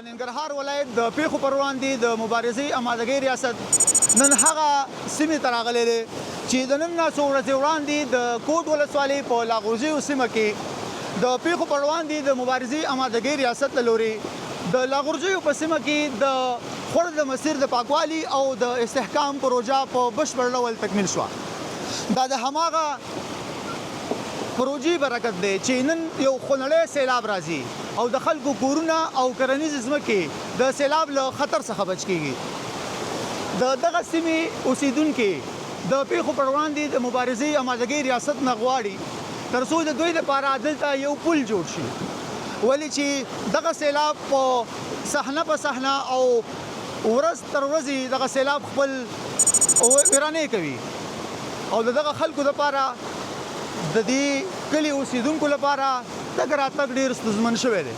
د ننګرهار ولایت د پېښو پر وړاندې د مبارزې امادګۍ ریاست نن هغه سیمې ته راغلی دی چې د نن نه څو ورځې وړاندې د کوټ ولسوالۍ په لاغورځیو سیمه کې د پېښو پر وړاندې د مبارزې امادګۍ ریاست له لورې د لاغورځیو په سیمه کې د خوړ د مسیر د پاکوالي او د استحکام پروژه په بشپړ ډول تکمیل شوه. دا د هماغه پروژې برکت دی چې نن یو خونړی سیلاب راځي او د خلکو کورونه او کرنیزې ځمکې د سیلاب له خطر څخه بچ کیږي. د دغه سیمې اوسیدونکي د پېښو پر وړاندې د مبارزې امادګۍ ریاست نه غواړي تر څو د دوی لپاره دلته یو پل جوړ شي، ولې چې دغه سیلاب په صحنه په صحنه او ورځ تر ورځې دغه سیلاب خپل ویرانې کوي او دغه خلکو لپاره د دې کلي اوسیدونکو لپاره تګ راتګ ډېر ستونزمن شوی دی.